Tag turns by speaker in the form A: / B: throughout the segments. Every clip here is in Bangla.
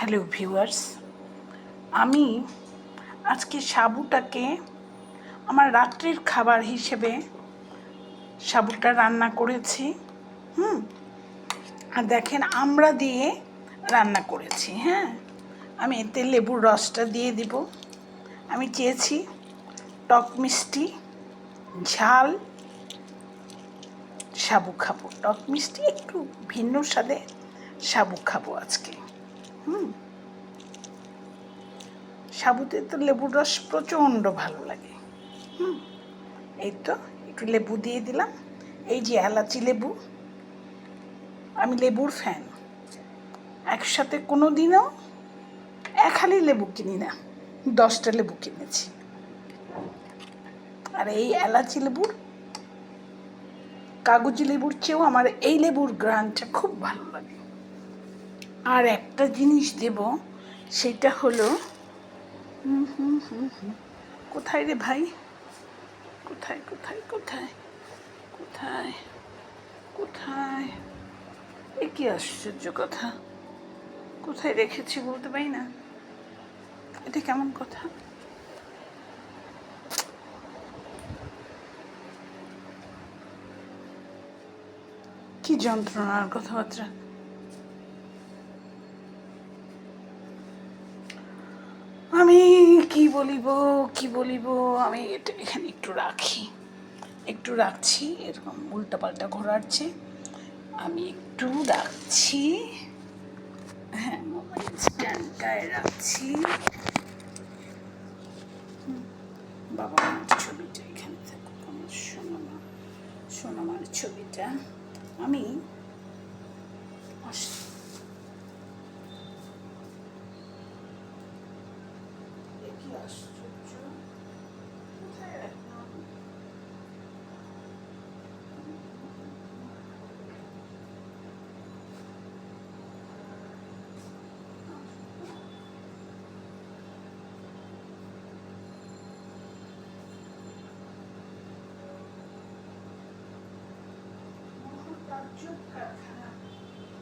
A: হ্যালো ভিউয়ার্স, আমি আজকে সাবুটাকে আমার রাত্রির খাবার হিসেবে সাবুটা রান্না করেছি। আর দেখেন আমড়া দিয়ে রান্না করেছি। আমি এতে লেবুর রসটা দিয়ে দিব। আমি চেয়েছি টক মিষ্টি ঝাল সাবু খাবো, টক মিষ্টি একটু ভিন্ন স্বাদে সাবু খাবো আজকে। সাবুতে তো লেবুর রস প্রচণ্ড ভালো লাগে। এই তো একটু লেবু দিয়ে দিলাম। এই যে এলাচি লেবু, আমি লেবুর ফ্যান। একসাথে কোনো দিনও এক হালি লেবু কিনি না, 10টা লেবু কিনেছি। আর এই এলাচি লেবুর, কাগজি লেবুর চেয়েও আমার এই লেবুর গ্রানটা খুব ভালো লাগে। আর একটা জিনিস দেব, সেটা হলো কোথায় রে ভাই, কোথায় কোথায় কোথায় কোথায় কোথায়, এ কি আশ্চর্য কথা, কোথায় রেখেছি বলতে পারি না। এটা কেমন কথা? কি যন্ত্রণার কথাবার্তা। আমি কি বলিব, আমি এটা এখানে একটু রাখছি, এরকম উল্টাপাল্টা ঘোরাচ্ছে, আমি একটু রাখছি। হ্যাঁ, মোবাইল স্ট্যান্ডটায় রাখছি। বাবা মার ছবিটা এখানে থাকুক, আমার সোনামার ছবিটা আমি কি আশ্চর্য, কোথায় রাখলাম?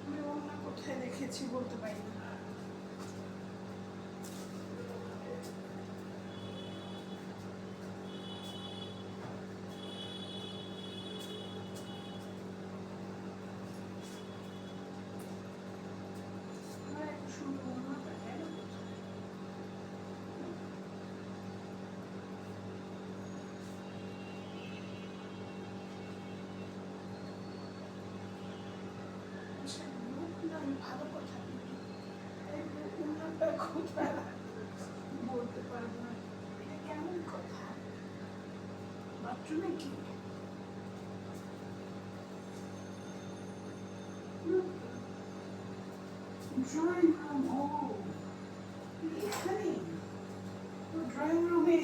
A: আমি অন্য কোথায় রেখেছি বলতে পারি না। ভালো কথা বলতে পারবো না, এটা কেমন কথা? বাথরুমে কি ড্রয়িং রুম? ও এখানে ড্রয়িং রুমে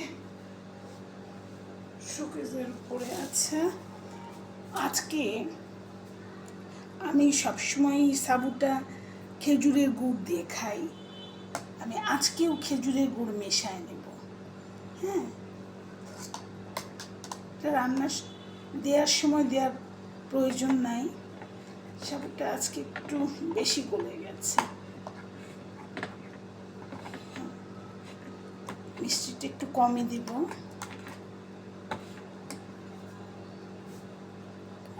A: শোকেজের উপরে আছে। আজকে আমি সবসময় সাবুটা খেজুরের গুড় দিয়ে খাই, আমি আজকেও খেজুরের গুড় মেশায় নেব। রান্না দেওয়ার সময় দেওয়ার প্রয়োজন নাই, সাবুটা আজকে একটু বেশি গলে গেছে। মিষ্টিটা একটু কমই দিব,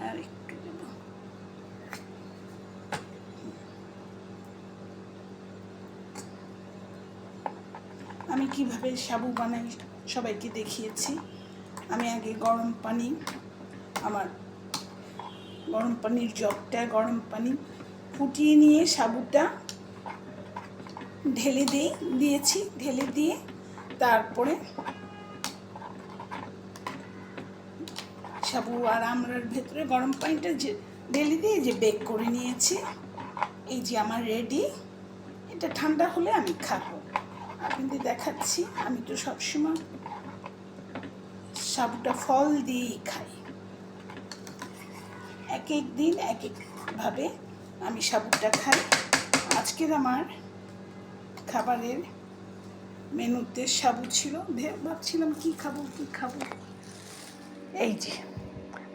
A: আর একটু দেব। আমি কিভাবে সাবু বানাই সবাইকে দেখিয়েছি। আমি আগে গরম পানির জগটা গরম পানি ফুটিয়ে নিয়ে সাবুটা ঢেলে দিয়ে তারপরে সাবু আর আমড়ার ভেতরে গরম পানিটা ঢেলে দিয়ে যে বেক করে নিয়েছি। এই যে আমার রেডি, এটা ঠান্ডা হলে আমি খাবো। আপনাদের দেখাচ্ছি, আমি তো সবসময় সাবুটা ফল দিয়েই খাই। এক এক দিন এক একভাবে আমি সাবুটা খাই। আজকের আমার খাবারের মেনুতে সাবু ছিল, ভাবছিলাম কি খাবো। এই যে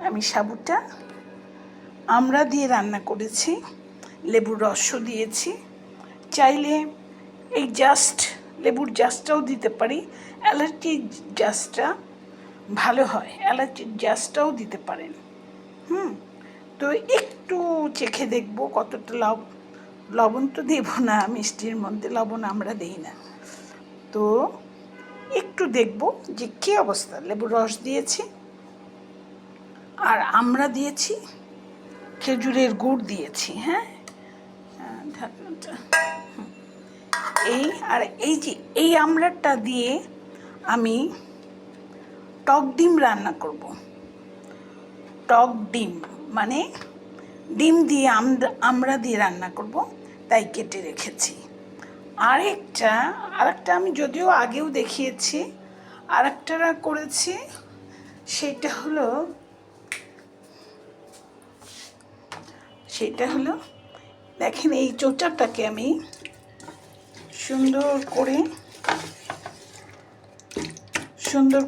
A: আমি সাবুটা আমড়া দিয়ে রান্না করেছি, লেবুর রসও দিয়েছি। চাইলে এই জাস্ট লেবুর জাস্টটাও দিতে পারি, অ্যালার্জির জাস্টটা ভালো হয়, অ্যালার্জির জাস্টটাও দিতে পারেন। তো একটু চেখে দেখবো কতটা লবণ তো দেবো না, মিষ্টির মধ্যে লবণ আমরা দিই না, তো একটু দেখব যে কী অবস্থা। লেবুর রস দিয়েছি আর আমরা দিয়েছি খেজুরের গুড় দিয়েছি। হ্যাঁ, ঢাকনাটা এই, আর এই যে এই আমড়াটা দিয়ে আমি টক ডিম রান্না করব। টক ডিম মানে ডিম দিয়ে আমড়া দিয়ে রান্না করব, তাই কেটে রেখেছি। আরেকটা আমি যদিও আগেও দেখিয়েছি, আরেকটা করেছি, সেটা হলো দেখেন, এই চোচাটাকে আমি সুন্দর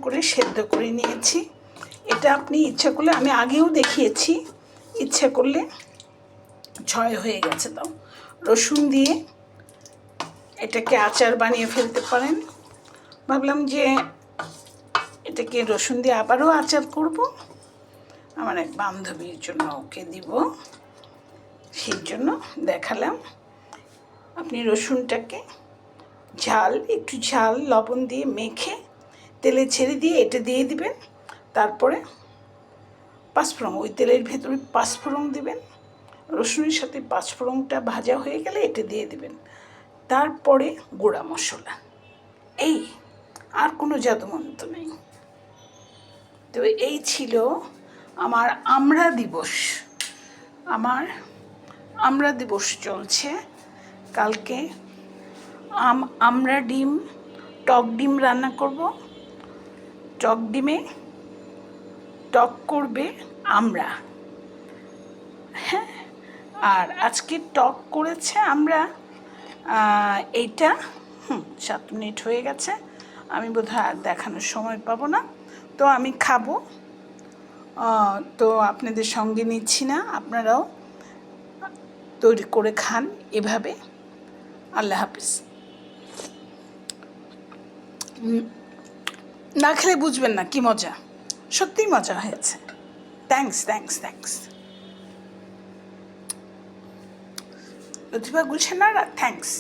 A: করে সেদ্ধ করে নিয়েছি। এটা আপনি ইচ্ছা করলে, আমি আগেও দেখিয়েছি, ইচ্ছা করলে ছয় হয়ে গেছে তাও, রসুন দিয়ে এটাকে আচার বানিয়ে ফেলতে পারেন। ভাবলাম যে এটাকে রসুন দিয়ে আবারও আচার করব, আমার এক বান্ধবীর জন্য ওকে দিব, সেই জন্য দেখালাম। আপনি রসুনটাকে একটু ঝাল লবণ দিয়ে মেখে তেলে ছেড়ে দিয়ে এটা দিয়ে দিবেন। তারপরে পাঁচফোড়ন, ওই তেলের ভেতরে পাঁচফোড়ন দিবেন, রসুনের সাথে পাঁচফোড়নটা ভাজা হয়ে গেলে এটা দিয়ে দিবেন। তারপরে গুঁড়া মশলা, এই আর কোনো জাদুমন্ত্র নেই। তো এই ছিল আমার আমড়া দিবস। আমার আমড়া দিবস চলছে। কালকে আমড়া ডিম, টক ডিম রান্না করব। টক ডিমে টক করবে আমড়া। হ্যাঁ, আর আজকে টক করেছে আমরা এইটা 7 মিনিট হয়ে গেছে, আমি বোধহয় আর দেখানোর সময় পাবো না, তো আমি খাবো, তো আপনাদের সঙ্গে নিচ্ছি না, আপনারাও তৈরি করে খান এভাবে। আল্লাহ হাফিজ। না খেলে বুঝবেন না কি মজা, সত্যিই মজা হয়েছে। থ্যাংকস লতিফা গুলশানারা, থ্যাংকস।